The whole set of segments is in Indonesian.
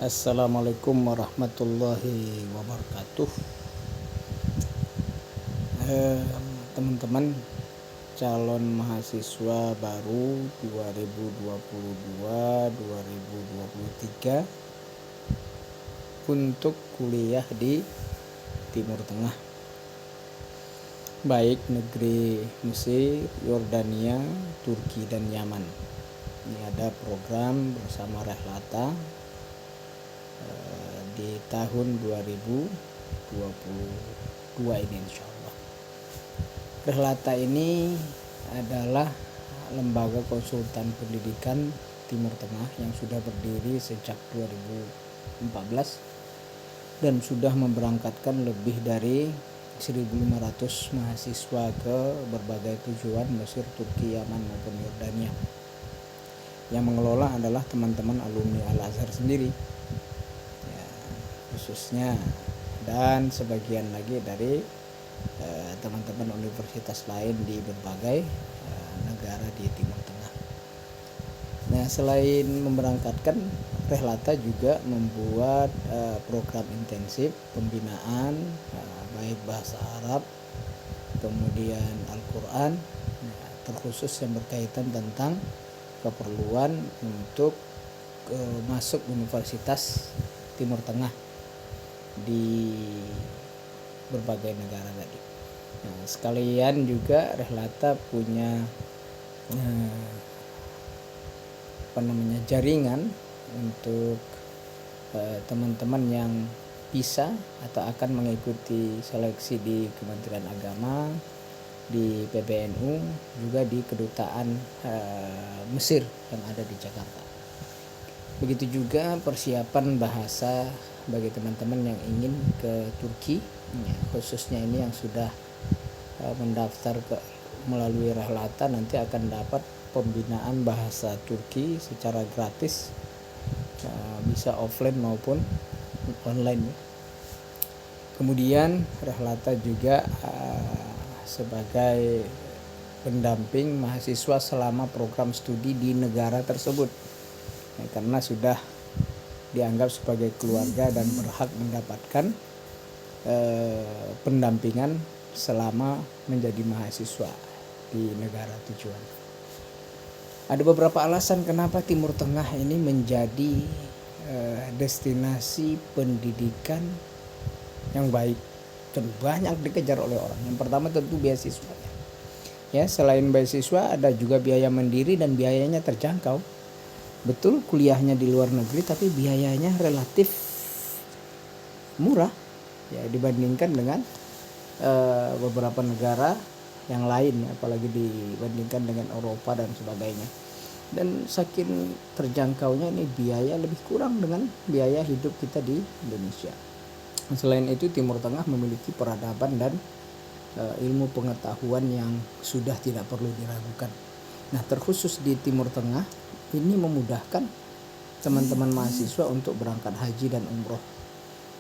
Assalamualaikum warahmatullahi wabarakatuh. Teman-teman calon mahasiswa baru 2022-2023 untuk kuliah di Timur Tengah, baik negeri Mesir, Yordania, Turki, dan Yaman. Ini ada program bersama Rehlata di tahun 2022 ini, insya Allah. Rehlata ini adalah lembaga konsultan pendidikan Timur Tengah yang sudah berdiri sejak 2014 dan sudah memberangkatkan lebih dari 1.500 mahasiswa ke berbagai tujuan Mesir, Turki, Yaman maupun Yordania. Yang mengelola adalah teman-teman alumni Al-Azhar sendiri ya, khususnya, dan sebagian lagi dari teman-teman universitas lain di berbagai negara di Timur Tengah. Nah, selain memberangkatkan, Rehlata juga membuat program intensif pembinaan baik bahasa Arab, kemudian Al-Quran, terkhusus yang berkaitan tentang keperluan untuk masuk Universitas Timur Tengah di berbagai negara tadi. Nah, sekalian juga Rehlata punya jaringan untuk teman-teman yang bisa atau akan mengikuti seleksi di Kementerian Agama, di PBNU, juga di kedutaan Mesir yang ada di Jakarta. Begitu juga persiapan bahasa bagi teman-teman yang ingin ke Turki, khususnya ini yang sudah mendaftar melalui Rehlata nanti akan dapat pembinaan bahasa Turki secara gratis, bisa offline maupun online. Kemudian Rehlata juga sebagai pendamping mahasiswa selama program studi di negara tersebut, karena sudah dianggap sebagai keluarga dan berhak mendapatkan pendampingan selama menjadi mahasiswa di negara tujuan. Ada beberapa alasan kenapa Timur Tengah ini menjadi destinasi pendidikan yang baik dan banyak dikejar oleh orang. Yang pertama tentu beasiswanya. Ya, selain beasiswa ada juga biaya mandiri dan biayanya terjangkau. Betul kuliahnya di luar negeri, tapi biayanya relatif murah ya dibandingkan dengan beberapa negara yang lain, apalagi dibandingkan dengan Eropa dan sebagainya. Dan saking terjangkaunya ini biaya lebih kurang dengan biaya hidup kita di Indonesia. Selain itu Timur Tengah memiliki peradaban dan ilmu pengetahuan yang sudah tidak perlu diragukan. Nah, terkhusus di Timur Tengah ini memudahkan teman-teman mahasiswa untuk berangkat haji dan umroh.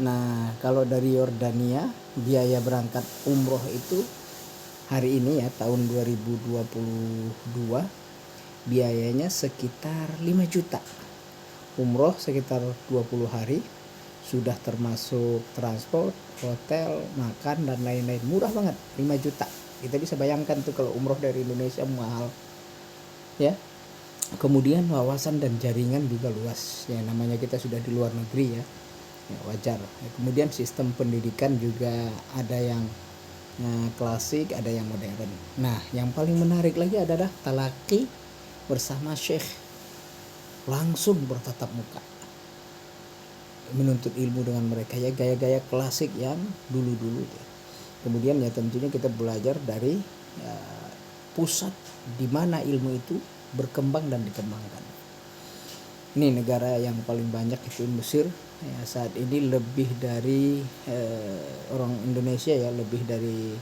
Nah, kalau dari Yordania biaya berangkat umroh itu hari ini ya tahun 2022 biayanya sekitar 5 juta. Umroh sekitar 20 hari, sudah termasuk transport, hotel, makan dan lain-lain, murah banget, 5 juta. Kita bisa bayangkan tuh kalau umroh dari Indonesia mahal ya. Kemudian wawasan dan jaringan juga luas ya, namanya kita sudah di luar negeri ya, wajar. Kemudian sistem pendidikan juga ada yang klasik, ada yang modern. Nah, yang paling menarik lagi adalah talaki bersama syekh, langsung bertatap muka menuntut ilmu dengan mereka ya, gaya-gaya klasik yang dulu-dulu ya. Kemudian ya tentunya kita belajar dari pusat di mana ilmu itu berkembang dan dikembangkan. Ini negara yang paling banyak itu Mesir ya, saat ini lebih dari orang Indonesia ya, lebih dari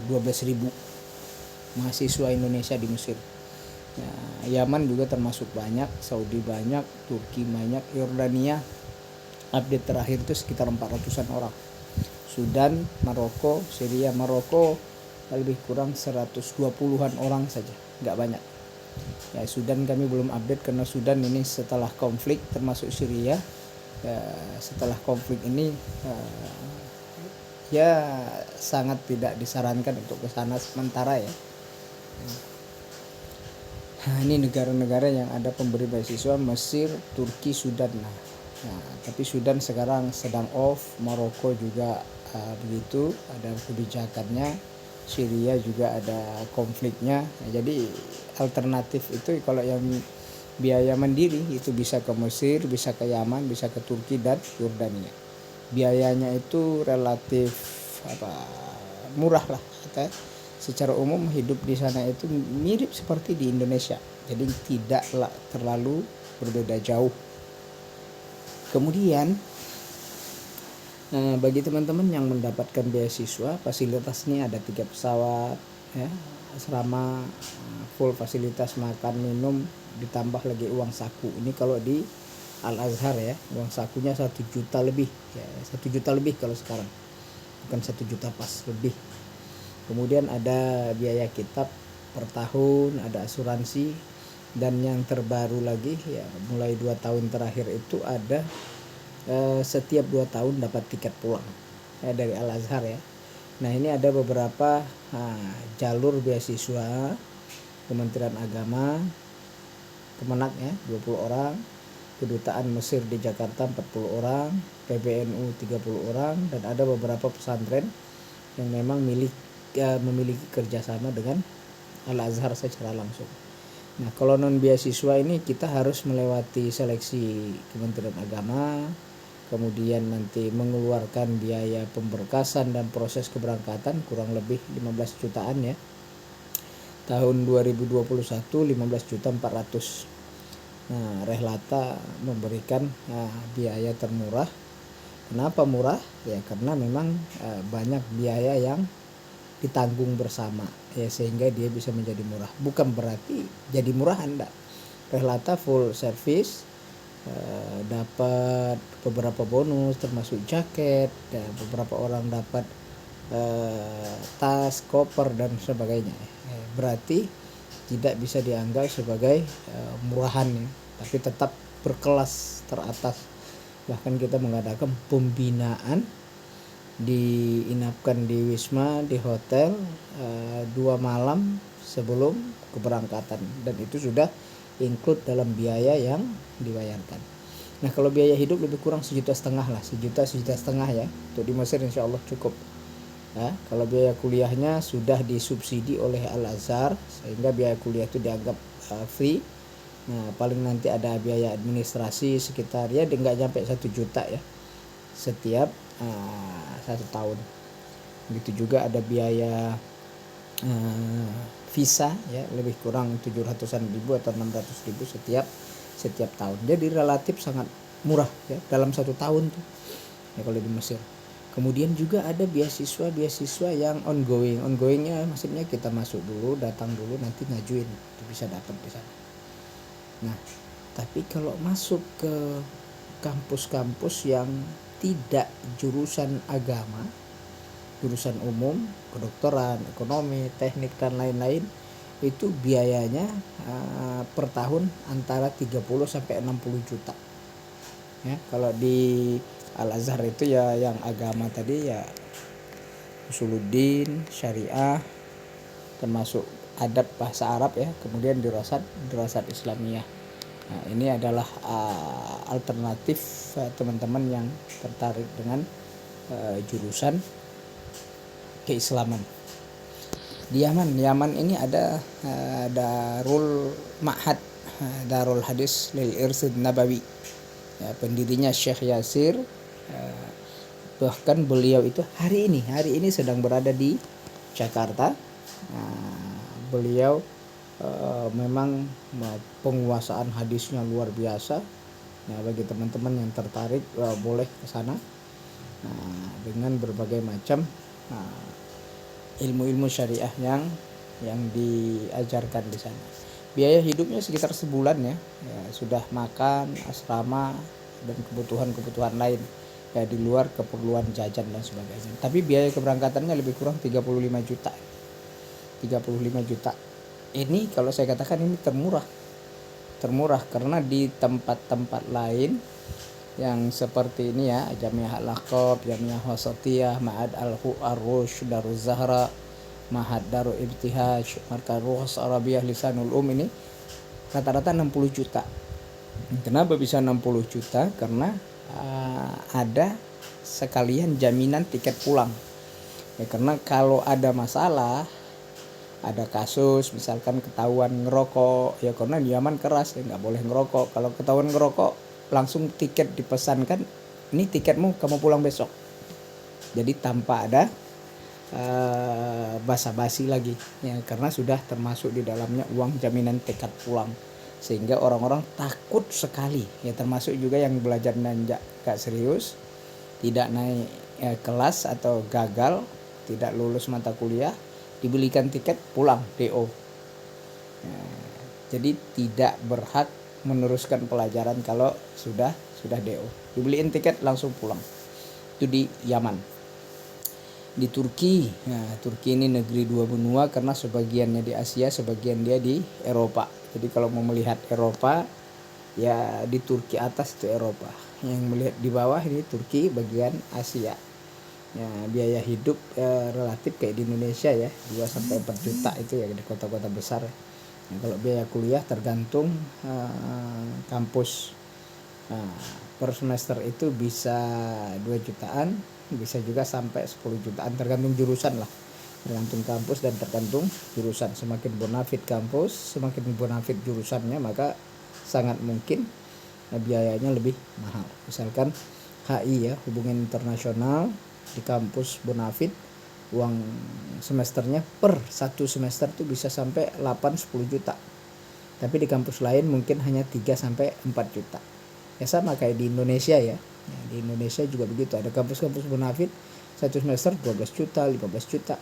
12.000 mahasiswa Indonesia di Mesir ya. Yaman juga termasuk banyak, Saudi banyak, Turki banyak, Yordania update terakhir itu sekitar 400-an orang. Sudan, Maroko, Syria, Maroko lebih kurang 120-an orang saja, nggak banyak. Ya, Sudan kami belum update karena Sudan ini setelah konflik, termasuk Syria. Setelah konflik ini ya sangat tidak disarankan untuk ke sana sementara ya. Nah, ini negara-negara yang ada pemberi beasiswa: Mesir, Turki, Sudan. Tapi Sudan sekarang sedang off, Maroko juga begitu, ada kebijakannya, Syria juga ada konfliknya. Jadi alternatif itu kalau yang biaya mandiri itu bisa ke Mesir, bisa ke Yaman, bisa ke Turki dan Yordania. Biayanya itu relatif murah lah. Secara umum hidup di sana itu mirip seperti di Indonesia, jadi tidaklah terlalu berbeda jauh. Kemudian bagi teman-teman yang mendapatkan beasiswa, fasilitas ini ada 3 pesawat ya, asrama, full fasilitas makan minum, ditambah lagi uang saku. Ini kalau di Al-Azhar ya, uang sakunya 1 juta lebih ya, 1 juta lebih kalau sekarang, bukan 1 juta pas, lebih. Kemudian ada biaya kitab per tahun, ada asuransi, dan yang terbaru lagi ya, mulai 2 tahun terakhir itu ada setiap 2 tahun dapat tiket pulang ya, dari Al-Azhar ya. Nah, ini ada beberapa jalur beasiswa: Kementerian Agama, Kemenak ya 20 orang, Kedutaan Mesir di Jakarta 40 orang, PBNU 30 orang, dan ada beberapa pesantren yang memang memiliki kerjasama dengan Al-Azhar secara langsung. Nah, kalau non beasiswa ini kita harus melewati seleksi Kementerian Agama, kemudian nanti mengeluarkan biaya pemberkasan dan proses keberangkatan kurang lebih 15 jutaan ya. Tahun 2021 15.400.000. Nah, Rehlata memberikan biaya termurah. Kenapa murah? Ya karena memang banyak biaya yang ditanggung bersama ya, sehingga dia bisa menjadi murah. Bukan berarti jadi murah enggak. Rehlata full service, dapat beberapa bonus termasuk jaket, dan beberapa orang dapat tas, koper dan sebagainya. Berarti tidak bisa dianggap sebagai murahan ya, tapi tetap berkelas teratas. Bahkan kita mengadakan pembinaan, diinapkan di Wisma, di hotel 2 malam sebelum keberangkatan, dan itu sudah include dalam biaya yang dibayarkan. Nah, kalau biaya hidup lebih kurang 1,5 juta lah, 1,5 juta ya. Untuk di Mesir insya Allah cukup ya. Kalau biaya kuliahnya sudah disubsidi oleh Al-Azhar, sehingga biaya kuliah itu dianggap free. Nah, paling nanti ada biaya administrasi sekitar ya nggak sampai 1 juta ya setiap 1 tahun. Begitu juga ada biaya visa ya, lebih kurang 700-an ribu atau 600 ribu setiap tahun. Jadi relatif sangat murah ya dalam 1 tahun tuh ya kalau di Mesir. Kemudian juga ada beasiswa yang ongoingnya maksudnya kita masuk dulu, datang dulu, nanti ngajuin itu bisa dapat di sana. Nah, tapi kalau masuk ke kampus-kampus yang tidak jurusan agama, jurusan umum, kedokteran, ekonomi, teknik dan lain-lain, itu biayanya per tahun antara 30 sampai 60 juta. Ya, kalau di Al-Azhar itu ya yang agama tadi ya Usuluddin, Syariah, termasuk adab bahasa Arab ya, kemudian dirasat Islamiyah. Nah, ini adalah alternatif teman-teman yang tertarik dengan jurusan keislaman. Di Yaman ini ada Darul Hadis lil Irsyad Nabawi ya, pendirinya Syekh Yasir. Bahkan beliau itu hari ini sedang berada di Jakarta. Beliau memang penguasaan hadisnya luar biasa. Nah, bagi teman-teman yang tertarik boleh ke sana dengan berbagai macam ilmu-ilmu syariah yang diajarkan di sana. Biaya hidupnya sekitar sebulan ya, sudah makan, asrama, dan kebutuhan lain ya, di luar keperluan jajan dan sebagainya. Tapi biaya keberangkatannya lebih kurang 35 juta. Ini kalau saya katakan ini termurah karena di tempat-tempat lain yang seperti ini ya, Jamiah Al-Aqab, Jamiah Wasatiyah, Ma'had Al-Rushd, Daruz Zahra, Ma'had Darul Ibtihaj, Markaz Ruhs Arabiyah Lisanul ini rata-rata 60 juta. Kenapa bisa 60 juta? Karena ada sekalian jaminan tiket pulang. Ya, karena kalau ada masalah, ada kasus misalkan ketahuan ngerokok, ya karena di Yaman keras ya nggak boleh ngerokok. Kalau ketahuan ngerokok langsung tiket dipesankan, ini tiketmu kamu pulang besok. Jadi tanpa ada basa-basi lagi ya, karena sudah termasuk di dalamnya uang jaminan tiket pulang, sehingga orang-orang takut sekali ya, termasuk juga yang belajar nanjak gak serius, tidak naik kelas atau gagal, tidak lulus mata kuliah, dibelikan tiket pulang DO. Jadi tidak berhak meneruskan pelajaran kalau sudah DO. Dibeliin tiket langsung pulang. Itu di Yaman. Di Turki, nah Turki ini negeri dua benua karena sebagiannya di Asia, sebagian dia di Eropa. Jadi kalau mau melihat Eropa, ya di Turki atas itu Eropa. Yang melihat di bawah ini Turki bagian Asia. Ya, biaya hidup relatif kayak di Indonesia ya, 2-4 juta itu ya di kota-kota besar. Nah, kalau biaya kuliah tergantung kampus. Nah, per semester itu bisa 2 jutaan, bisa juga sampai 10 jutaan tergantung jurusan lah. Tergantung kampus dan tergantung jurusan. Semakin bonafit kampus, semakin bonafit jurusannya, maka sangat mungkin biayanya lebih mahal. Misalkan HI ya, hubungan internasional, di kampus bonafit uang semesternya per satu semester tuh bisa sampai 8-10 juta. Tapi di kampus lain mungkin hanya 3-4 juta. Ya sama kayak di Indonesia ya. Di Indonesia juga begitu. Ada kampus-kampus bonafit satu semester 12 juta, 15 juta.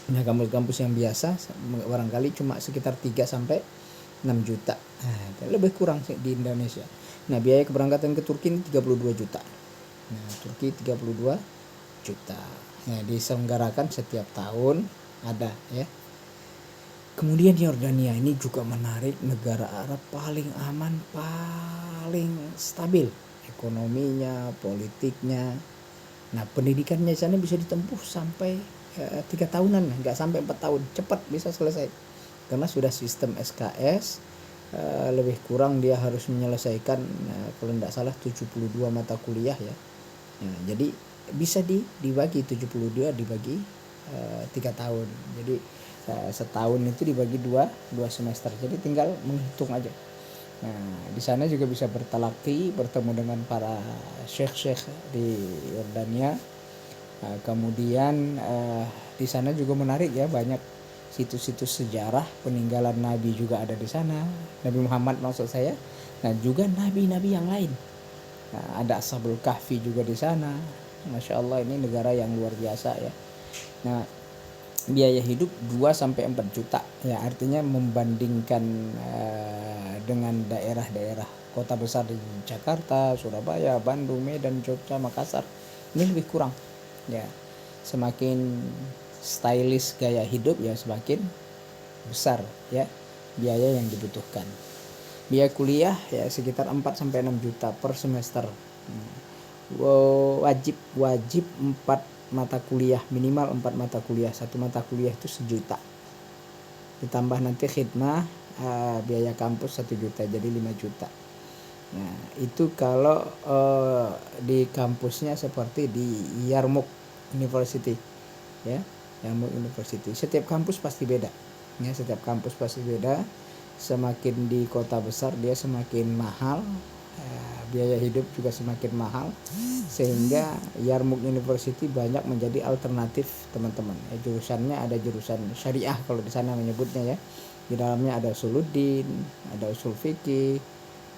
Nah, kampus-kampus yang biasa barangkali cuma sekitar 3-6 juta. Nah, lebih kurang sih di Indonesia. Nah, biaya keberangkatan ke Turki ini 32 juta. Nah, Turki 32 juta. Nah, diselenggarakan setiap tahun ada ya. Kemudian Yordania ini juga menarik, negara Arab paling aman, paling stabil ekonominya, politiknya. Nah, pendidikannya di sana bisa ditempuh sampai 3 tahunan, nggak sampai 4 tahun, cepat bisa selesai. Karena sudah sistem SKS, lebih kurang dia harus menyelesaikan kalau tidak salah 72 mata kuliah ya. Nah, jadi bisa dibagi 72 dibagi 3 tahun. Jadi setahun itu dibagi dua semester. Jadi tinggal menghitung aja. Nah, di sana juga bisa bertalaki, bertemu dengan para syekh-syekh di Yordania. Kemudian di sana juga menarik ya, banyak situs-situs sejarah peninggalan Nabi juga ada di sana. Nabi Muhammad maksud saya. Nah, juga nabi-nabi yang lain. Nah, ada Ashabul Kahfi juga di sana. Masya Allah, ini negara yang luar biasa ya. Nah, biaya hidup 2-4 juta ya, artinya membandingkan dengan daerah-daerah kota besar di Jakarta, Surabaya, Bandung, Medan, Jogja, Makassar, ini lebih kurang ya. Semakin stylish gaya hidup ya, semakin besar ya biaya yang dibutuhkan. Biaya kuliah ya sekitar 4-6 juta per semester. Wajib 4 mata kuliah, minimal 4 mata kuliah. Satu mata kuliah itu 1 juta. Ditambah nanti khidmah biaya kampus 1 juta, jadi 5 juta. Nah, itu kalau di kampusnya seperti di Yarmouk University ya, Yarmouk University. Setiap kampus pasti beda. Ya, setiap kampus pasti beda. Semakin di kota besar dia semakin mahal. Biaya hidup juga semakin mahal, sehingga Yarmouk University banyak menjadi alternatif teman-teman. Jurusannya ada jurusan syariah kalau di sana menyebutnya ya. Di dalamnya ada usuluddin, ada usul fikih,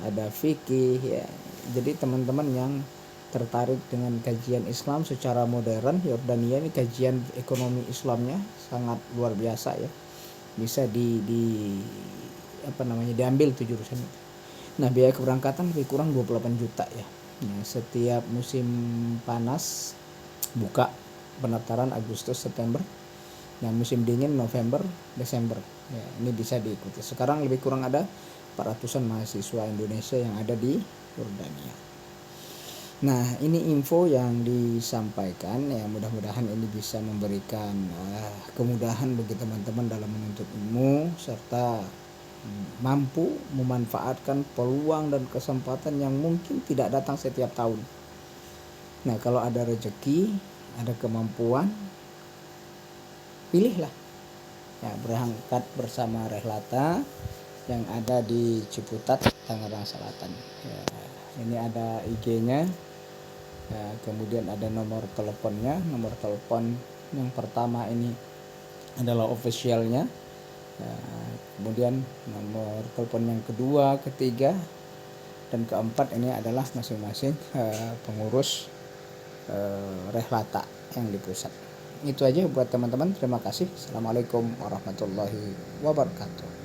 ada fikih ya. Jadi teman-teman yang tertarik dengan kajian Islam secara modern, Yordania ini kajian ekonomi Islamnya sangat luar biasa ya. Bisa diambil tuh jurusan itu. Nah, biaya keberangkatan lebih kurang 28 juta ya. Nah, setiap musim panas buka pendaftaran Agustus September. Nah, musim dingin November Desember. Ya, ini bisa diikuti. Sekarang lebih kurang ada 400-an mahasiswa Indonesia yang ada di Yordania. Nah, ini info yang disampaikan ya, mudah-mudahan ini bisa memberikan kemudahan bagi teman-teman dalam menuntut ilmu serta mampu memanfaatkan peluang dan kesempatan yang mungkin tidak datang setiap tahun. Nah, kalau ada rezeki, ada kemampuan, pilihlah ya, berangkat bersama Rehlata yang ada di Ciputat, Tangerang Selatan ya. Ini ada IG-nya ya, kemudian ada nomor teleponnya. Nomor telepon yang pertama ini adalah officialnya ya, kemudian nomor telepon yang kedua, ketiga, dan keempat ini adalah masing-masing pengurus Rehlata yang di pusat. Itu aja buat teman-teman. Terima kasih. Assalamualaikum warahmatullahi wabarakatuh.